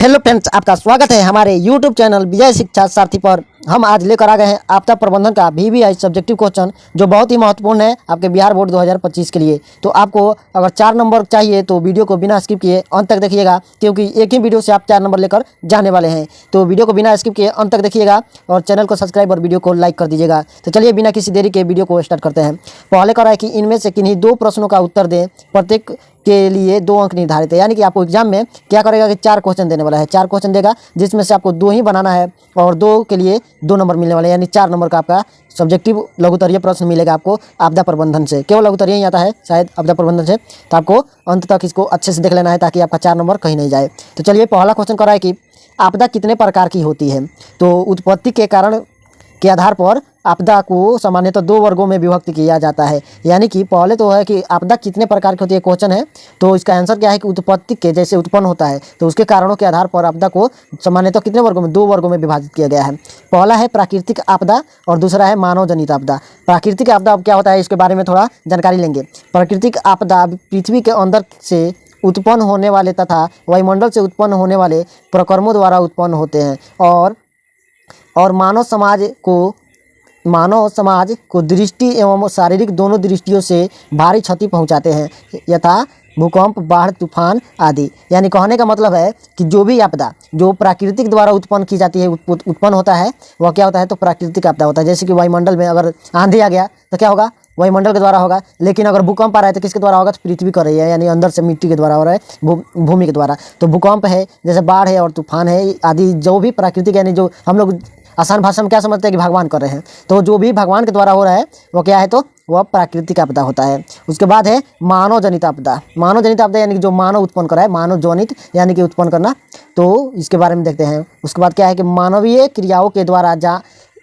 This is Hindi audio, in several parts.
हेलो फ्रेंड्स, आपका स्वागत है हमारे YouTube चैनल विजय शिक्षा सारथी पर। हम आज लेकर आ गए हैं आपदा प्रबंधन का VVI सब्जेक्टिव क्वेश्चन, जो बहुत ही महत्वपूर्ण है आपके बिहार बोर्ड 2025 के लिए। तो आपको अगर 4 नंबर चाहिए तो वीडियो को बिना स्किप किए अंत तक देखिएगा, क्योंकि एक ही वीडियो से आप 4 नंबर लेकर जाने वाले हैं। तो वीडियो को बिना स्किप किए अंत तक देखिएगा और चैनल को सब्सक्राइब और वीडियो को लाइक कर दीजिएगा। तो चलिए बिना किसी देरी के वीडियो को स्टार्ट करते हैं। पहले कह रहा है कि इनमें से किन्हीं 2 प्रश्नों का उत्तर दें, प्रत्येक के लिए 2 अंक निर्धारित है। यानी कि आपको एग्जाम में क्या करेगा कि 4 क्वेश्चन देने वाला है। 4 क्वेश्चन देगा, जिसमें से आपको 2 ही बनाना है और 2 के लिए 2 नंबर मिलने वाले हैं। यानी 4 नंबर का आपका सब्जेक्टिव लघुत्तरीय प्रश्न मिलेगा आपको आपदा प्रबंधन से। केवल लघुत्तरीय ही आता है शायद आपदा प्रबंधन से, तो आपको अंत तक इसको अच्छे से देख लेना है ताकि आपका 4 नंबर कहीं नहीं जाए। तो चलिए पहला क्वेश्चन कर रहा है कि आपदा कितने प्रकार की होती है। तो उत्पत्ति के कारण के आधार पर आपदा को सामान्यतः 2 वर्गों में विभक्त किया जाता है। यानी कि पहले तो है कि आपदा कितने प्रकार की होती है, क्वेश्चन है। तो इसका आंसर क्या है कि उत्पत्ति के जैसे उत्पन्न होता है तो उसके कारणों के आधार पर आपदा को सामान्यतः कितने वर्गों में, 2 वर्गों में विभाजित किया गया है। पहला है प्राकृतिक आपदा और दूसरा है मानव जनित आपदा। प्राकृतिक आपदा क्या होता है, इसके बारे में थोड़ा जानकारी लेंगे। प्राकृतिक आपदा पृथ्वी के अंदर से उत्पन्न होने वाले तथा वायुमंडल से उत्पन्न होने वाले प्रक्रमों द्वारा उत्पन्न होते हैं और मानव समाज को दृष्टि एवं शारीरिक दोनों दृष्टियों से भारी क्षति पहुंचाते हैं, यथा भूकंप, बाढ़, तूफान आदि। यानी कहने का मतलब है कि जो भी आपदा जो प्राकृतिक द्वारा उत्पन्न की जाती है, उत्पन्न होता है, वह क्या होता है तो प्राकृतिक आपदा होता है। जैसे कि वायुमंडल में अगर आंधी आ गया तो क्या होगा, वायुमंडल के द्वारा होगा। लेकिन अगर भूकंप आ रहा है तो किसके द्वारा होगा, तो पृथ्वी कर रही है, यानी अंदर से मिट्टी के द्वारा हो रहा है, भूमि के द्वारा। तो भूकंप है, जैसे बाढ़ है और तूफान है आदि, जो भी प्राकृतिक, यानी जो हम लोग आसान भाषा में क्या समझते हैं कि भगवान कर रहे हैं, तो जो भी भगवान के द्वारा हो रहा है वो क्या है तो वह प्राकृतिक आपदा होता है। उसके बाद है मानव जनित आपदा। मानव जनित आपदा यानी कि जो मानव उत्पन्न कर रहा है, मानव जनित यानी कि उत्पन्न करना। तो इसके बारे में देखते हैं। उसके बाद क्या है कि मानवीय क्रियाओं के द्वारा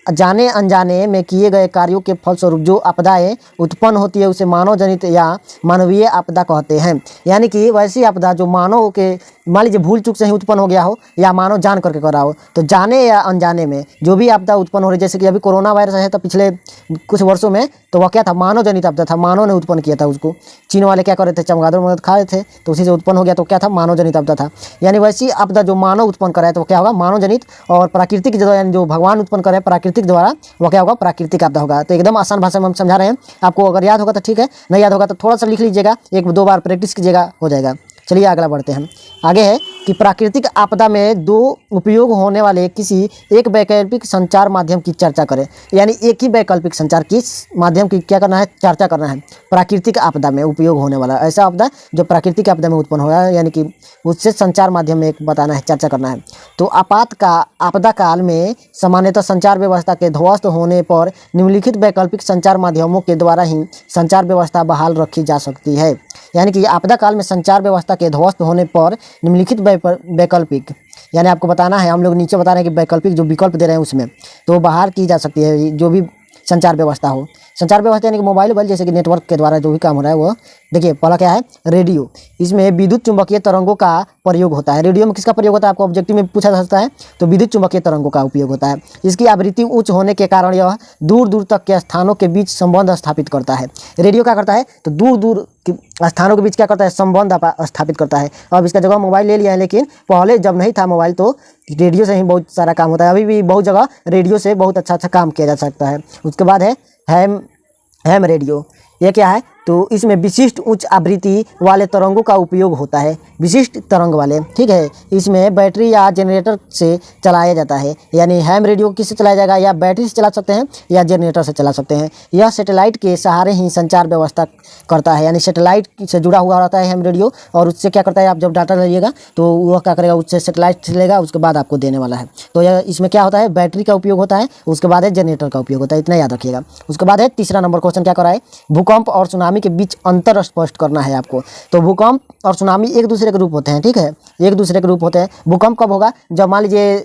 जाने अनजाने में किए गए कार्यों के फलस्वरूप जो आपदाएं उत्पन्न होती है उसे मानव जनित या मानवीय आपदा कहते हैं। यानी कि वैसी आपदा जो मानव के, मान लीजिए भूल चूक से ही उत्पन्न हो गया हो या मानव जान करके कर रहा हो, तो जाने या अनजाने में जो भी आपदा उत्पन्न हो रही है, जैसे कि अभी कोरोना वायरस है तो पिछले कुछ वर्षों में, तो वह क्या था, मानव जनित आपदा था, मानव ने उत्पन्न किया था उसको। चीन वाले क्या कर रहे थे, चमगादड़ मदद खा रहे थे, तो उसी से उत्पन्न हो गया, तो क्या था, मानव जनित आपदा था। यानी वैसी आपदा जो मानव उत्पन्न कर रहा है तो क्या होगा, मानव जनित। और प्राकृतिक यानी जो भगवान उत्पन्न कर रहे हैं प्राकृतिक द्वारा, वह क्या होगा, प्राकृतिक आपदा होगा। तो एकदम आसान भाषा में हम समझा रहे हैं आपको। अगर याद होगा तो ठीक है, नहीं याद होगा तो थोड़ा सा लिख लीजिएगा, 1-2 बार प्रैक्टिस कीजिएगा, हो जाएगा। चलिए अगला बढ़ते हैं। आगे है कि प्राकृतिक आपदा में 2 उपयोग होने वाले किसी एक वैकल्पिक संचार माध्यम की चर्चा करें। यानी एक ही वैकल्पिक संचार की माध्यम की क्या करना है, चर्चा करना है। प्राकृतिक आपदा में उपयोग होने वाला ऐसा आपदा जो प्राकृतिक आपदा में उत्पन्न हो रहा है, यानी कि उससे संचार माध्यम में एक बताना है, चर्चा करना है। तो आपदा काल में सामान्यतः संचार व्यवस्था के ध्वस्त होने पर निम्नलिखित वैकल्पिक संचार माध्यमों के द्वारा ही संचार व्यवस्था बहाल रखी जा सकती है। यानी कि आपदा काल में संचार व्यवस्था के ध्वस्त होने पर निम्नलिखित वैकल्पिक, यानी आपको बताना है, हम लोग नीचे बता रहे हैं कि वैकल्पिक जो विकल्प दे रहे हैं उसमें तो बाहर की जा सकती है जो भी संचार व्यवस्था हो। संचार व्यवस्था यानी कि मोबाइल जैसे कि नेटवर्क के द्वारा जो भी काम हो रहा है वो, देखिए पहला क्या है, रेडियो। इसमें विद्युत चुंबकीय तरंगों का प्रयोग होता है। रेडियो में किसका प्रयोग होता है, आपको ऑब्जेक्टिव में पूछा जा सकता है, तो विद्युत चुंबकीय तरंगों का उपयोग होता है। इसकी आवृत्ति उच्च होने के कारण यह दूर दूर तक के स्थानों के बीच संबंध स्थापित करता है। रेडियो क्या करता है तो दूर दूर स्थानों के बीच क्या करता है, संबंध स्थापित करता है। अब इसका जगह मोबाइल ले लिया है, लेकिन पहले जब नहीं था मोबाइल तो रेडियो से ही बहुत सारा काम होता है। अभी भी बहुत जगह रेडियो से बहुत अच्छा काम किया जा सकता है। उसके बाद है हैम रेडियो। ये क्या है तो इसमें विशिष्ट उच्च आवृत्ति वाले तरंगों का उपयोग होता है, विशिष्ट तरंग वाले, ठीक है। इसमें बैटरी या जनरेटर से चलाया जाता है। यानी हैम रेडियो किससे चलाया जाएगा, या बैटरी से चला सकते हैं या जनरेटर से चला सकते हैं। यह सैटेलाइट के सहारे ही संचार व्यवस्था करता है। यानी सैटेलाइट से जुड़ा हुआ रहता है हैम रेडियो, और उससे क्या करता है, आप जब डाटा लीजिएगा तो वह क्या करेगा, उससे सैटेलाइट से लेगा, उसके बाद आपको देने वाला है। तो यह इसमें क्या होता है, बैटरी का उपयोग होता है, उसके बाद है जनरेटर का उपयोग होता है, इतना याद रखिएगा। उसके बाद है तीसरा नंबर क्वेश्चन क्या कर रहा है, भूकंप और सुनामी के बीच अंतर स्पष्ट करना है आपको। तो भूकंप और सुनामी एक दूसरे के रूप होते हैं, ठीक है, एक दूसरे के रूप होते हैं। भूकंप कब होगा, जब मान लीजिए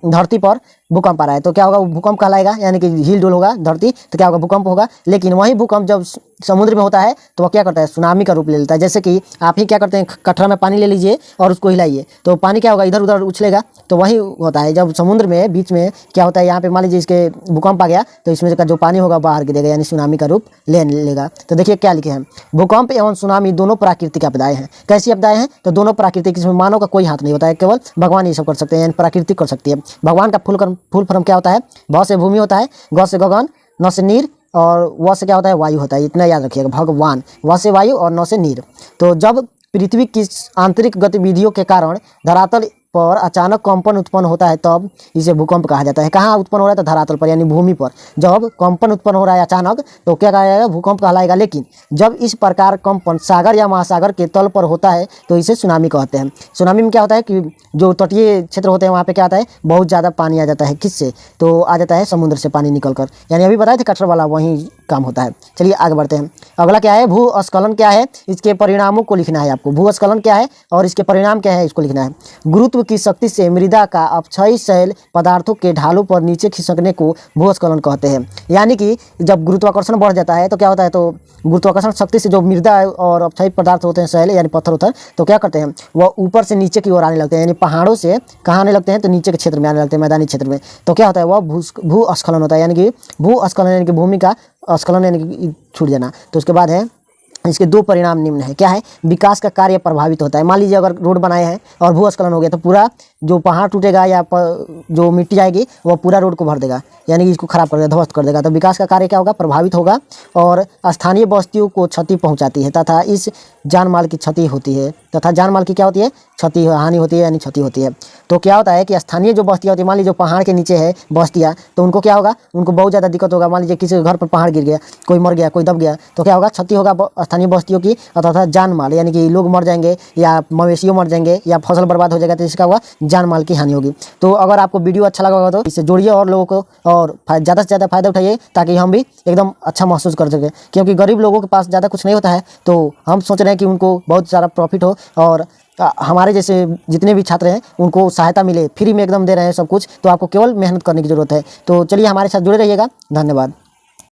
धरती पर भूकंप आ रहा है तो क्या होगा, वो भूकंप कहलाएगा, यानी कि हिल डुल होगा धरती तो क्या होगा, भूकंप होगा। लेकिन वही भूकंप जब समुद्र में होता है तो वह क्या करता है, सुनामी का रूप ले लेता है। जैसे कि आप ही क्या करते हैं, कटरा में पानी ले लीजिए और उसको हिलाइए तो पानी क्या होगा, इधर उधर उछलेगा। तो वही होता है जब समुद्र में बीच में क्या होता है, यहाँ पे मान लीजिए इसके भूकंप आ गया तो इसमें का जो पानी होगा बाहर गिरेगा, यानी सुनामी का रूप ले लेगा। तो देखिए क्या लिखे हैं, भूकंप एवं सुनामी दोनों प्राकृतिक आपदाएं हैं। कैसी आपदाएं हैं, तो दोनों प्राकृतिक, इसमें मानव का कोई हाथ नहीं होता है, केवल भगवान ये सब कर सकते हैं, यानी प्राकृतिक कर सकती है। भगवान का फुल फॉर्म क्या होता है, भ से भूमि होता है, ग से गगन, न से नीर और व से क्या होता है, वायु होता है। इतना याद रखिएगा, भगवान, व से वायु और न से नीर। तो जब पृथ्वी की आंतरिक गतिविधियों के कारण धरातल पर अचानक कंपन उत्पन्न होता है तब इसे भूकंप कहा जाता है। कहाँ उत्पन्न हो रहा है, तो धरातल पर यानी भूमि पर जब कंपन उत्पन्न हो रहा है अचानक तो क्या कहा जाएगा, भूकंप कहलाएगा। लेकिन जब इस प्रकार कंपन सागर या महासागर के तल पर होता है तो इसे सुनामी कहते हैं। सुनामी में क्या होता है कि जो तटीय क्षेत्र होते हैं वहाँ पे क्या आता है, बहुत ज़्यादा पानी आ जाता है। किससे, तो आ जाता है समुद्र से पानी निकल कर, यानी अभी बताए थे कटरा वाला वही काम होता है। चलिए आगे बढ़ते हैं। अगला क्या है, भूस्खलन क्या है, इसके परिणामों को लिखना है आपको। भूस्खलन क्या है और इसके परिणाम क्या है, इसको लिखना है। गुरुत्व की शक्ति से मृदा का अपक्षयी शैल पदार्थों के ढालों पर नीचे खिसकने को भूस्खलन कहते हैं। यानी कि जब गुरुत्वाकर्षण बढ़ जाता है तो क्या होता है, तो गुरुत्वाकर्षण शक्ति से जो मृदा और अपक्षयी पदार्थ होते हैं, शैल यानी पत्थर होता है, तो क्या करते हैं वह ऊपर से नीचे की ओर आने लगते हैं, यानी पहाड़ों से कहाँ आने लगते हैं, तो नीचे के क्षेत्र में आने लगते हैं, मैदानी क्षेत्र में। तो क्या होता है, वह भूस्खलन होता है, यानी कि भूस्खलन यानी कि भूमि का स्खलन यानी कि छूट जाना। तो उसके बाद है इसके दो परिणाम निम्न है। क्या है, विकास का कार्य प्रभावित होता है। मान लीजिए अगर रोड बनाए हैं और भूस्खलन हो गया तो पूरा जो पहाड़ टूटेगा या जो मिट्टी आएगी वह पूरा रोड को भर देगा, यानी कि इसको खराब कर देगा, ध्वस्त कर देगा। तो विकास का कार्य क्या होगा, प्रभावित होगा और स्थानीय बस्तियों को क्षति पहुंचाती है तथा इस जान माल की क्षति होती है, तथा जान माल की क्या होती है, क्षति हानि होती है, यानी क्षति होती है। तो क्या होता है कि स्थानीय जो बस्तियाँ होती है, मान लीजिए जो पहाड़ के नीचे है बस्तियाँ, तो उनको क्या होगा, उनको बहुत ज़्यादा दिक्कत होगा। मान लीजिए किसी के घर पर पहाड़ गिर गया, कोई मर गया, कोई दब गया, तो क्या होगा, क्षति होगा स्थानीय बस्तियों की तथा जान माल, यानी कि लोग मर जाएंगे या मवेशियों मर जाएंगे या फसल बर्बाद हो जाएगा, तो इसका हुआ जान माल की हानि होगी। तो अगर आपको वीडियो अच्छा लगा होगा तो इसे जोड़िए और लोगों को और ज़्यादा से ज़्यादा फायदा उठाइए ताकि हम भी एकदम अच्छा महसूस कर सकें, क्योंकि गरीब लोगों के पास ज़्यादा कुछ नहीं होता है। तो हम सोच रहे हैं कि उनको बहुत सारा प्रॉफिट हो और हमारे जैसे जितने भी छात्र हैं उनको सहायता मिले, फ्री में एकदम दे रहे हैं सब कुछ। तो आपको केवल मेहनत करने की ज़रूरत है। तो चलिए हमारे साथ जुड़े रहिएगा, धन्यवाद।